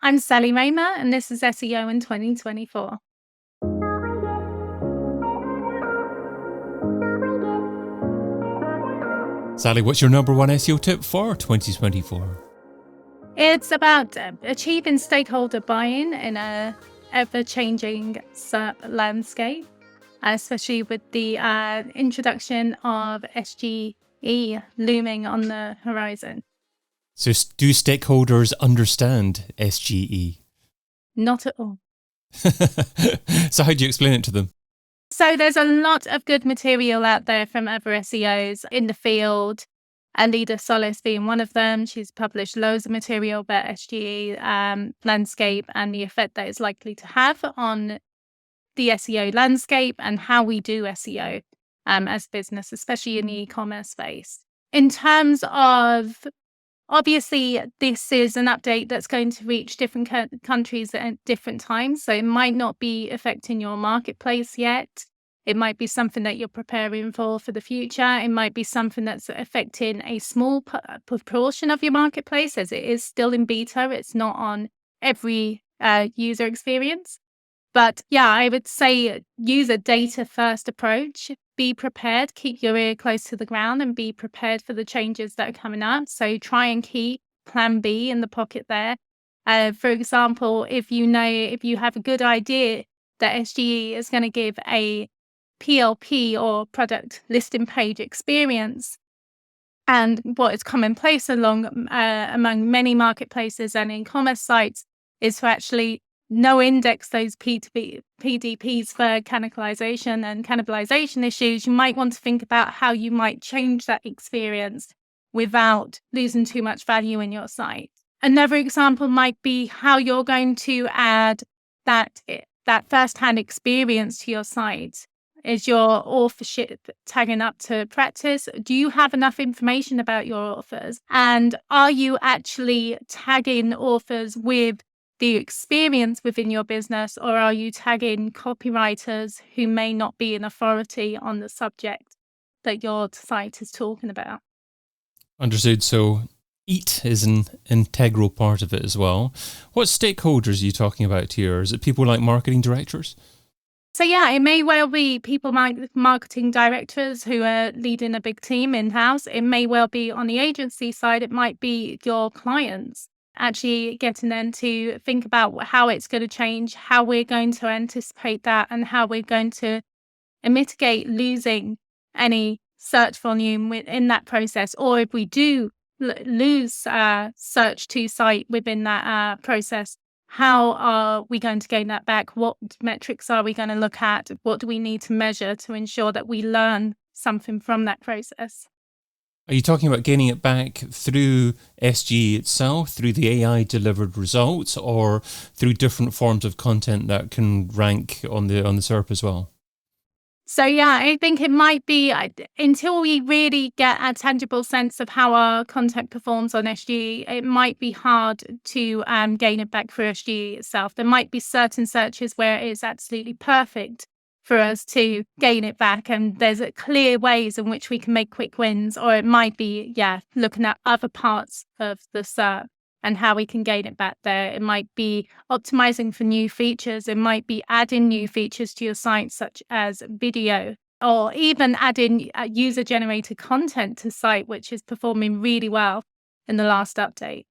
I'm Sally Raymer, and this is SEO in 2024. Sally, what's your number one SEO tip for 2024? It's about achieving stakeholder buy-in in a ever-changing SERP landscape, especially with the introduction of SGE looming on the horizon. So do stakeholders understand SGE? Not at all. So how do you explain it to them? So there's a lot of good material out there from other SEOs in the field, Alida Solis being one of them. She's published loads of material about SGE landscape and the effect that it's likely to have on the SEO landscape and how we do SEO as a business, especially in the e-commerce space. In terms of, obviously, this is an update that's going to reach different countries at different times. So it might not be affecting your marketplace yet. It might be something that you're preparing for the future. It might be something that's affecting a small proportion of your marketplace, as it is still in beta. It's not on every user experience. But yeah, I would say use a data-first approach. Be prepared, keep your ear close to the ground and be prepared for the changes that are coming up. So try and keep plan B in the pocket there. For example, if you have a good idea that SGE is going to give a PLP or product listing page experience, and what is commonplace among many marketplaces and e-commerce sites is to actually no-index those PDPs for cannibalization issues. You might want to think about how you might change that experience without losing too much value in your site. Another example might be how you're going to add that first-hand experience to your site. Is your authorship tagging up to practice? Do you have enough information about your authors? And are you actually tagging authors with the experience within your business, or are you tagging copywriters who may not be an authority on the subject that your site is talking about? Understood. So EAT is an integral part of it as well. What stakeholders are you talking about here? Is it people like marketing directors? So yeah, it may well be people like marketing directors who are leading a big team in-house. It may well be on the agency side. It might be your clients. Actually getting them to think about how it's going to change, how we're going to anticipate that, and how we're going to mitigate losing any search volume in that process. Or if we do lose search to site within that process, how are we going to gain that back? What metrics are we going to look at? What do we need to measure to ensure that we learn something from that process? Are you talking about gaining it back through SGE itself, through the AI-delivered results, or through different forms of content that can rank on the SERP as well? So yeah, I think it might be until we really get a tangible sense of how our content performs on SGE, it might be hard to gain it back through SGE itself. There might be certain searches where it is absolutely perfect for us to gain it back, and there's clear ways in which we can make quick wins. Or it might be, looking at other parts of the SERP and how we can gain it back there. It might be optimizing for new features. It might be adding new features to your site, such as video, or even adding user-generated content to site, which is performing really well in the last update.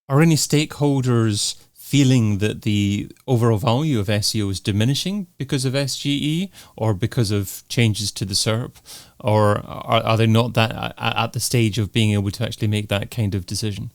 Are any stakeholders feeling that the overall value of SEO is diminishing because of SGE or because of changes to the SERP? Or are they not that at the stage of being able to actually make that kind of decision?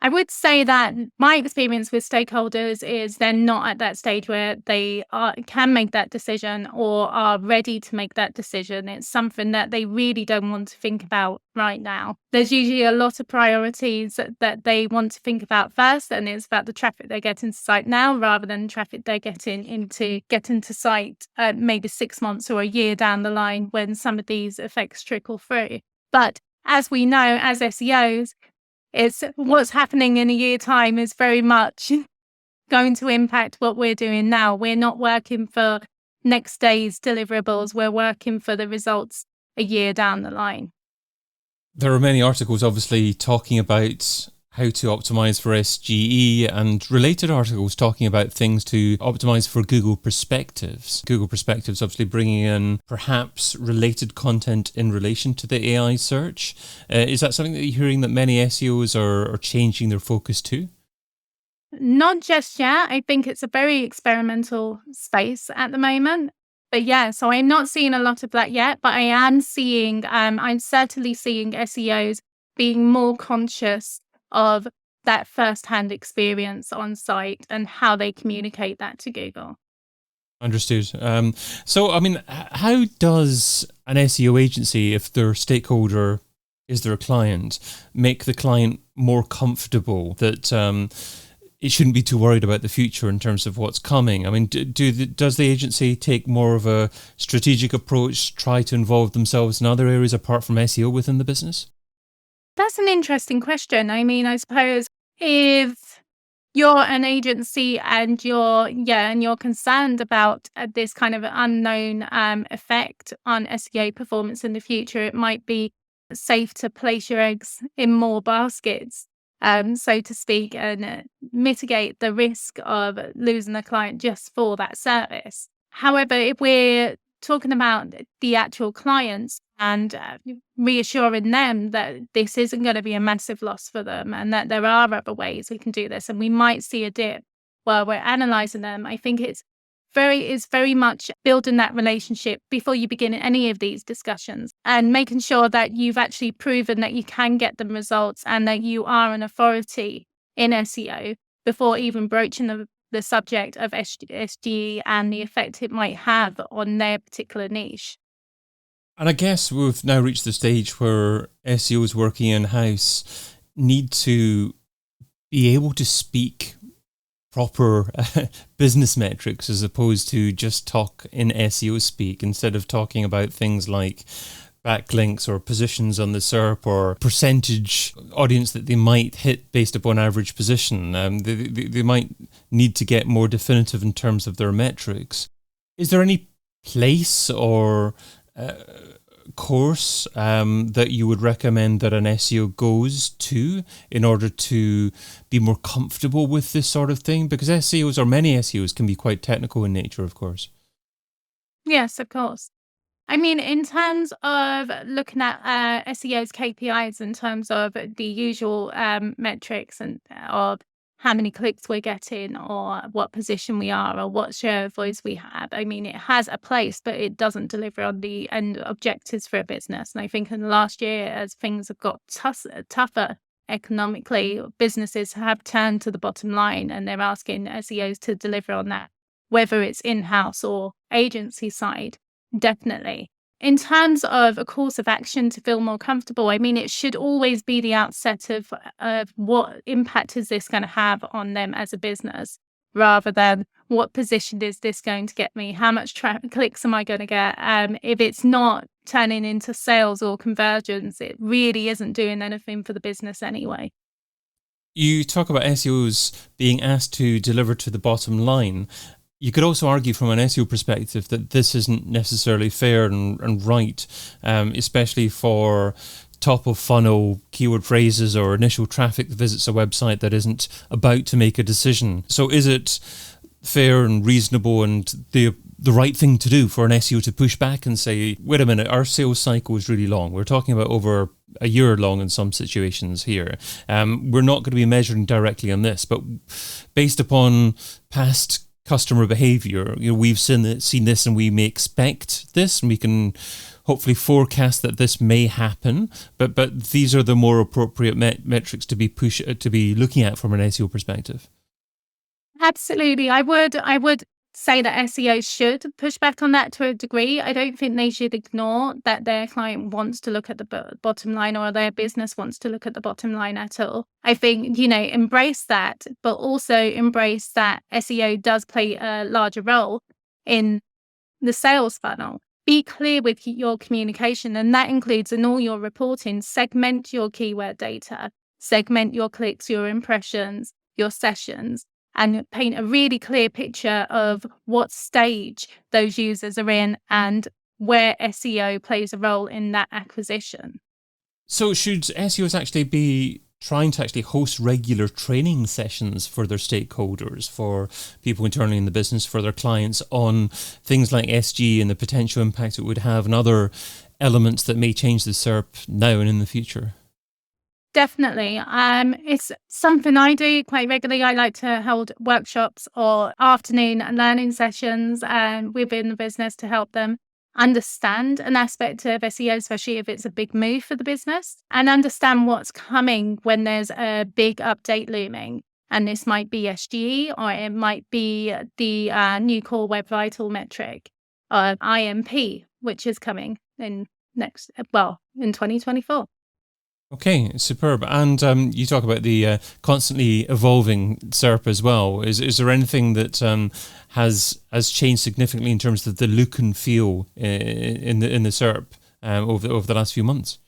I would say that my experience with stakeholders is they're not at that stage where they can make that decision or are ready to make that decision. It's something that they really don't want to think about right now. There's usually a lot of priorities that they want to think about first, and it's about the traffic they get into site now rather than traffic they're getting to site maybe 6 months or a year down the line when some of these effects trickle through. But as we know, as SEOs, it's what's happening in a year's time is very much going to impact what we're doing now. We're not working for next day's deliverables. We're working for the results a year down the line. There are many articles obviously talking about how to optimize for SGE and related articles talking about things to optimize for Google Perspectives. Google Perspectives obviously bringing in perhaps related content in relation to the AI search. Is that something that you're hearing that many SEOs are changing their focus to? Not just yet. I think it's a very experimental space at the moment. But yeah, so I'm not seeing a lot of that yet, but I am seeing, I'm certainly seeing SEOs being more conscious of that first-hand experience on site and how they communicate that to Google. Understood. So, I mean, how does an SEO agency, if their stakeholder is their client, make the client more comfortable that it shouldn't be too worried about the future in terms of what's coming? I mean, does the agency take more of a strategic approach, try to involve themselves in other areas apart from SEO within the business? That's an interesting question. I mean, I suppose if you're an agency and you're concerned about this kind of unknown effect on SEO performance in the future, it might be safe to place your eggs in more baskets, so to speak, and mitigate the risk of losing a client just for that service. However, if we're talking about the actual clients and reassuring them that this isn't going to be a massive loss for them and that there are other ways we can do this and we might see a dip while we're analyzing them, I think it's very much building that relationship before you begin any of these discussions and making sure that you've actually proven that you can get them results and that you are an authority in SEO before even broaching the subject of SGE and the effect it might have on their particular niche. And I guess we've now reached the stage where SEOs working in-house need to be able to speak proper business metrics as opposed to just talk in SEO speak, instead of talking about things like backlinks or positions on the SERP or percentage audience that they might hit based upon average position. They might need to get more definitive in terms of their metrics. Is there any place or course that you would recommend that an SEO goes to in order to be more comfortable with this sort of thing? Because SEOs, or many SEOs, can be quite technical in nature, of course. Yes, of course. I mean, in terms of looking at SEO's KPIs, in terms of the usual metrics and of how many clicks we're getting or what position we are or what share of voice we have, I mean, it has a place, but it doesn't deliver on the end objectives for a business. And I think in the last year, as things have got tougher economically, businesses have turned to the bottom line and they're asking SEOs to deliver on that, whether it's in-house or agency side. Definitely. In terms of a course of action to feel more comfortable, I mean, it should always be the outset of what impact is this going to have on them as a business, rather than what position is this going to get me? How much clicks am I going to get? If it's not turning into sales or conversions, it really isn't doing anything for the business anyway. You talk about SEOs being asked to deliver to the bottom line. You could also argue from an SEO perspective that this isn't necessarily fair and right, especially for top of funnel keyword phrases or initial traffic that visits a website that isn't about to make a decision. So is it fair and reasonable and the right thing to do for an SEO to push back and say, wait a minute, our sales cycle is really long. We're talking about over a year long in some situations here. We're not going to be measuring directly on this, but based upon past customer behavior, we've seen this and we may expect this, and we can hopefully forecast that this may happen, but these are the more appropriate metrics to be looking at from an SEO perspective. Absolutely. I would say that SEO should push back on that to a degree. I don't think they should ignore that their client wants to look at the bottom line or their business wants to look at the bottom line at all. I think, embrace that, but also embrace that SEO does play a larger role in the sales funnel. Be clear with your communication, and that includes in all your reporting, segment your keyword data, segment your clicks, your impressions, your sessions, and paint a really clear picture of what stage those users are in and where SEO plays a role in that acquisition. So should SEOs actually be trying to actually host regular training sessions for their stakeholders, for people internally in the business, for their clients on things like SG and the potential impact it would have and other elements that may change the SERP now and in the future? Definitely. It's something I do quite regularly. I like to hold workshops or afternoon learning sessions within the business to help them understand an aspect of SEO, especially if it's a big move for the business, and understand what's coming when there's a big update looming. And this might be SGE, or it might be the new core web vital metric, IMP, which is coming in in 2024. Okay, superb. And you talk about the constantly evolving SERP as well. Is there anything that has changed significantly in terms of the look and feel in the SERP over the last few months?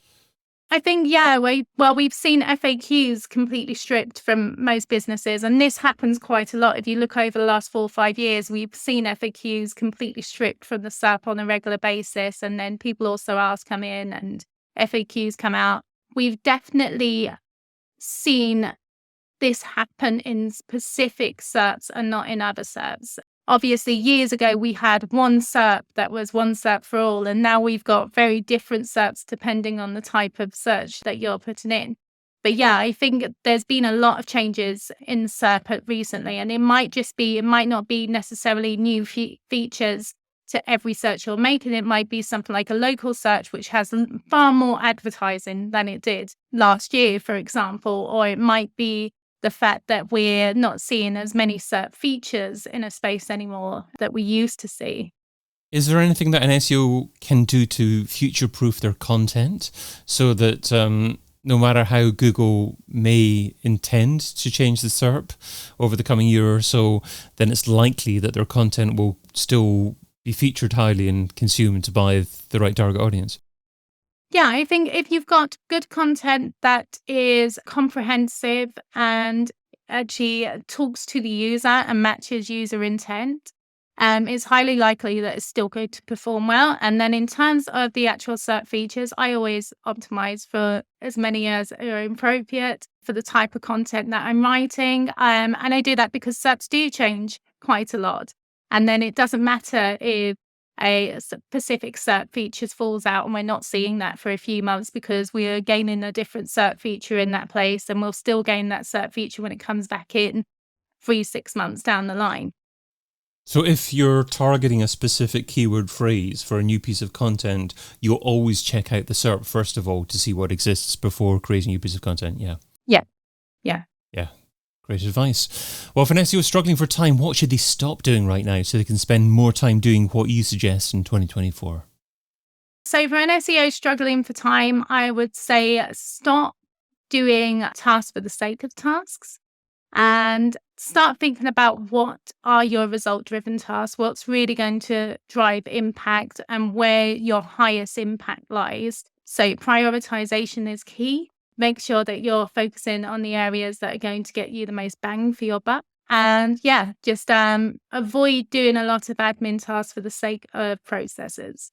I think, we've seen FAQs completely stripped from most businesses, and this happens quite a lot. If you look over the last 4 or 5 years, we've seen FAQs completely stripped from the SERP on a regular basis, and then people also come in and FAQs come out. We've definitely seen this happen in specific SERPs and not in other SERPs. Obviously, years ago, we had one SERP that was one SERP for all, and now we've got very different SERPs depending on the type of search that you're putting in. But yeah, I think there's been a lot of changes in SERP recently, and it might not be necessarily new features to every search you're making. It might be something like a local search, which has far more advertising than it did last year, for example, or it might be the fact that we're not seeing as many SERP features in a space anymore that we used to see. Is there anything that an SEO can do to future-proof their content so that no matter how Google may intend to change the SERP over the coming year or so, then it's likely that their content will still be featured highly and consumed by the right target audience? Yeah, I think if you've got good content that is comprehensive and actually talks to the user and matches user intent, it's highly likely that it's still going to perform well. And then in terms of the actual SERP features, I always optimize for as many as are appropriate for the type of content that I'm writing. And I do that because SERPs do change quite a lot. And then it doesn't matter if a specific SERP feature falls out and we're not seeing that for a few months, because we are gaining a different SERP feature in that place, and we'll still gain that SERP feature when it comes back in 3-6 months down the line. So if you're targeting a specific keyword phrase for a new piece of content, you'll always check out the SERP first of all to see what exists before creating a new piece of content. Yeah. Great advice. Well, if an SEO is struggling for time, what should they stop doing right now so they can spend more time doing what you suggest in 2024? So for an SEO struggling for time, I would say stop doing tasks for the sake of tasks and start thinking about what are your result-driven tasks, what's really going to drive impact and where your highest impact lies. So prioritization is key. Make sure that you're focusing on the areas that are going to get you the most bang for your buck. And just avoid doing a lot of admin tasks for the sake of processes.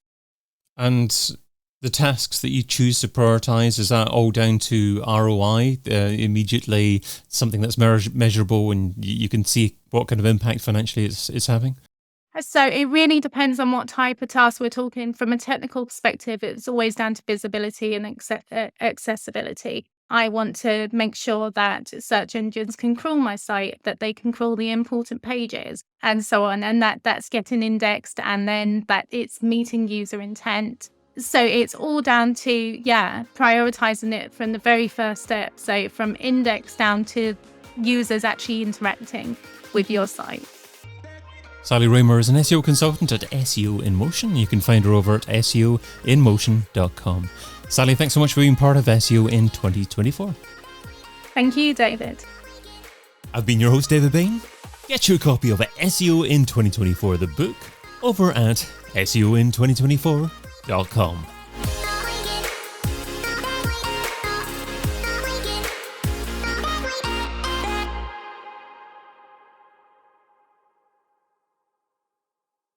And the tasks that you choose to prioritize, is that all down to ROI, immediately something that's measurable and you can see what kind of impact financially it's having? So it really depends on what type of task we're talking. From a technical perspective, it's always down to visibility and accessibility. I want to make sure that search engines can crawl my site, that they can crawl the important pages and so on, and that's getting indexed, and then that it's meeting user intent. So it's all down to, prioritizing it from the very first step. So from index down to users actually interacting with your site. Sally Raymer is an SEO consultant at SEO in Motion. You can find her over at SEOinmotion.com. Sally, thanks so much for being part of SEO in 2024. Thank you, David. I've been your host, David Bain. Get your copy of SEO in 2024, the book, over at SEOin2024.com.